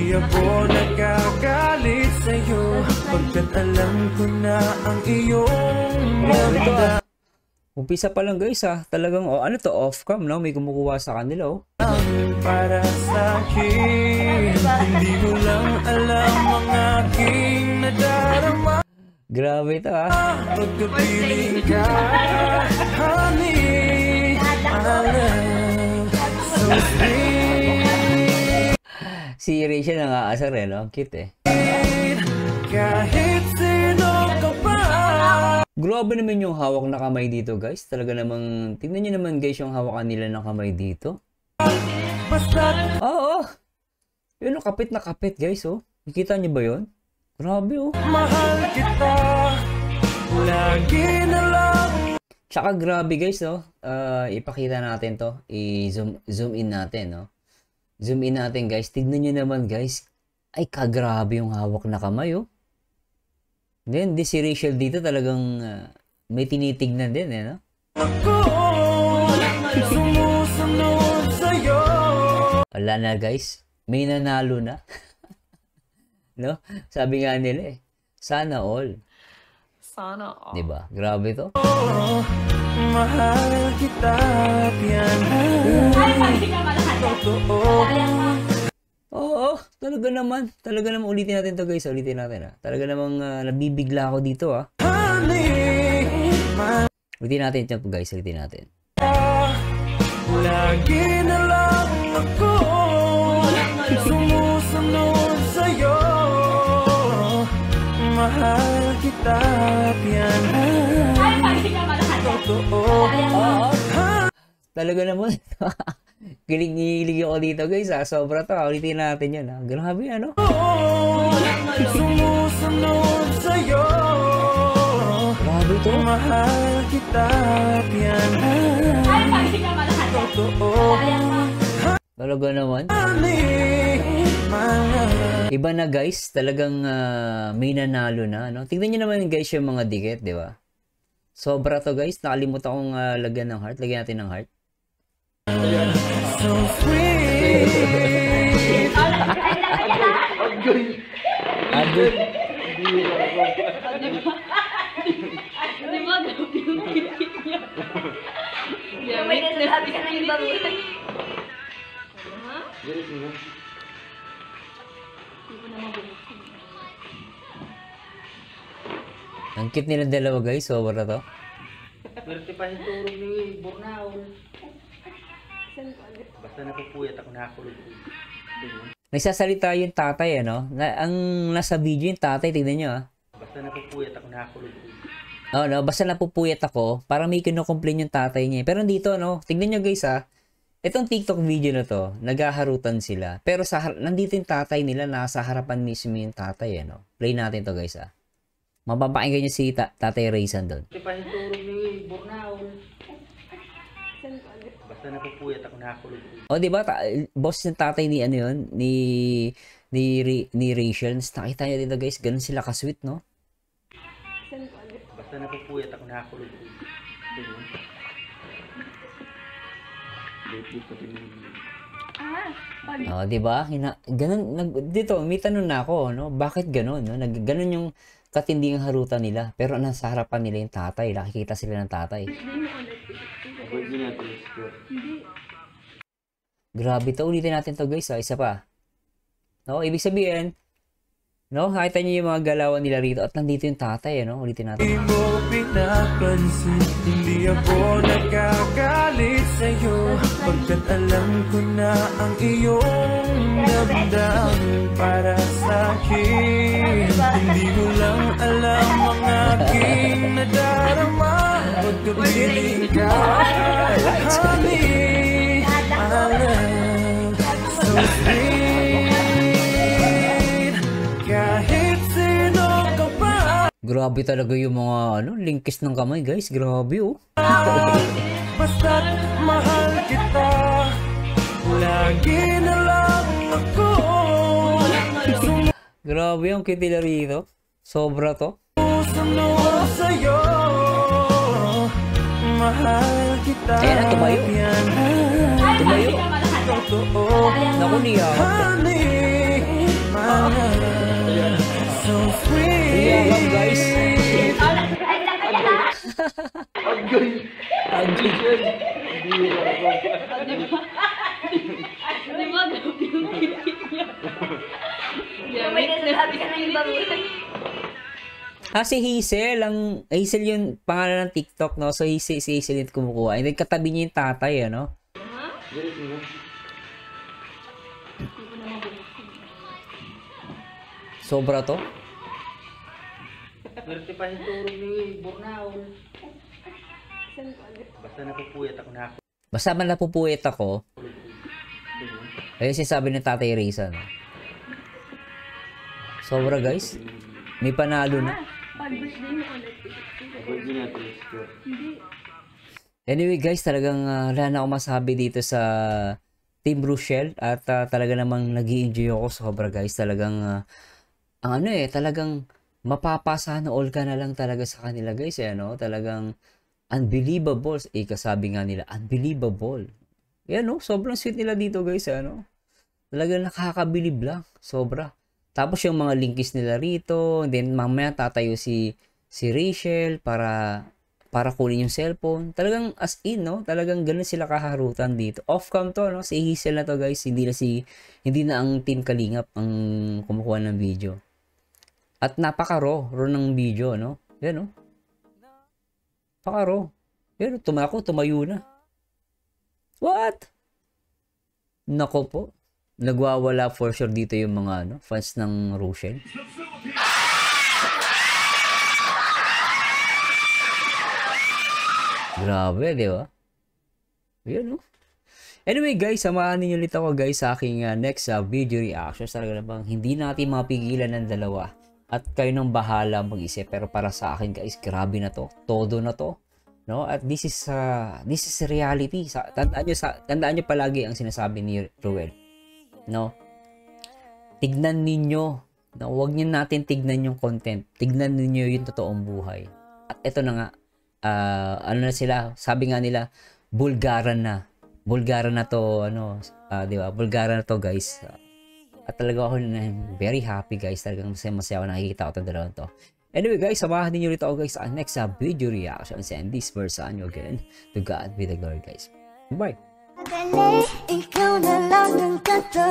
Hindi ako nagkagalit sa'yo, pagkat alam ko na ang iyong nagda. Umpisa pa lang guys talagang ano to, off-cam no, may kumukuha sa kanila Para sa'kin, hindi mo lang alam ang aking nadarama. Grabe ito Pagkapiling ka, honey, I love so sweet. Si Rachel nang-aasar no? Ang cute Kahit sino ka pa. Grabe naman yung hawak na kamay dito guys. Talaga namang, tingnan nyo naman guys yung hawakan nila ng kamay dito. Oo. Yun kapit na kapit guys Nakita nyo ba yun? Grabe Mahal kita, lagi na lang. Tsaka grabe guys ipakita natin to. I-zoom in natin Zoom in natin guys. Tignan nyo naman guys. Ay kagrabe yung hawak na kamay Then si Rachel dito talagang may tinitignan din no? Ako, sumusunod sa'yo. Wala na guys. May nanalo na. No? Sabi nga nila sana all. Sana all. Diba? Grabe to. Mahal kita, yan totoo. Oo, talaga naman ulitin natin to guys, ulitin natin Talaga namang nabibigla ako dito Ulitin natin ito guys, ulitin natin. Lagi na lang ako sumusunod sa'yo. Mahal kita, yan totoo. Talaga naman Gilig ako dito guys Sobra to ulitin natin yan Grabe Sumusunod sa'yo. Grabe to. Mahal kita, yan totoo. Talaga naman iba na guys. Talagang may nanalo na Tingnan nyo naman guys yung mga dikit, di ba? Sobra to guys. Nakalimutan kong lagyan ng heart. Lagyan natin ng heart. So sweet. Agoy. Ang cute nilang dalawa guys. Sobra to. Swerte pa yung turong ni Bornaol. Basta napupuyat ako nakakulog. Nagsasalita yung tatay ang nasa video yung tatay, tignan nyo Basta napupuyat ako nakakulog. Basta napupuyat ako, parang may kinukomplain yung tatay niya. Pero dito tignan nyo guys itong TikTok video na to, naghaharutan sila. Pero nandito yung tatay nila, nasa harapan mismo yung tatay Play natin to guys Mapapakinggan nyo si Tatay Raysan doon. Swerte pa yung turong ni Bornaol. Basta napupuyat ako nakakulog. Diba? Boss ng tatay ni yun, ni Rachel. Nakita nyo dito guys, ganun sila ka-sweet, no? Basta napupuyat ako nakakulog. Diba? Ganun, dito, may tanong na ako, Bakit ganun, Ganun yung katinding harutan nila. Pero nasa harapan nila yung tatay. Nakikita sila ng tatay. Grabe to. Ulitin natin to guys isa pa. Ibig sabihin nakita niyo yung mga galawan nila rito at nandito yung tatay ulitin natin. Hindi mo pinapansin, hindi ako nagkagalit sa'yo, pagkat alam ko na ang iyong damdamin para sa'kin. Hindi mo lang alam ang aking nadarama, pagkapiling ka, honey, I love so sweet. Kahit sino ka pa. Grabe talaga yung mga linkis ng kamay guys. Grabe Basta't mahal kita, lagi na lang ako. Grabe yung kitila rito. Sobra to. Susunod sa'yo, mahal kita. Ayan na, tumayo. Tumayo. Totoo. Naku, niya. Honey, So sweet. Iyakan, guys. Si Hazel, Hazel yung pangalan ng TikTok, no? So, si Hazel yung kumukuha. And then, katabi niya yung tatay, ano? Sobra to? Swerte pa yung turong ni Bornaon. Basta napupuyat ako na ako. Basta man napupuyat ako, ayun sinasabi ng tatay Reza, no? Sobra, guys. May panalo na. Anyway, guys, talagang wala na ako masabi dito sa Team Rochelle at talaga namang nag-i-enjoy ako sobra, guys. Talagang talagang mapapasana all ka na lang talaga sa kanila, guys, no? Talagang unbelievable. Kasabi nga nila, unbelievable. Yan, no? Sobrang sweet nila dito, guys, no? Talagang nakakabilib lang. Sobra. Tapos yung mga linkis nila rito, then mamaya tatayo si Rachel para kunin yung cellphone. Talagang as in, no? Talagang ganun sila kaharutan dito. Off-cam to, no? Si Hazel na to, guys. Hindi na ang Team Kalingap ang kumukuha ng video. At napaka-raw ng video, no? Yan, no? Napaka-raw. Yan, tumayo na. What? Nako po. Nagwawala for sure dito yung mga fans ng Rochelle. Grabe, di ba? Yan, no? Anyway, guys, samahan niyo ulit ako, guys, sa aking next video reaction. Talaga namang hindi natin mapigilan ng dalawa. At kayo nang bahala mag-isip. Pero para sa akin, guys, grabe na to. Todo na to. No? At this is reality. Tandaan nyo palagi ang sinasabi ni Ruel. No? Tignan ninyo. No? Huwag nyo natin tignan yung content. Tignan ninyo yung totoong buhay. At ito na nga. Na sila? Sabi nga nila, Bulgaran na. Bulgaran na to. Di ba? Bulgaran na to, guys. At talaga ako very happy, guys. Talagang masaya ako nakikita ko itong dalawang to. Anyway, guys, samahan ninyo ulit ako, guys, sa next video reaction. And this verse nyo again. To God be the glory, guys. Bye! Ikaw na lang ang katabi.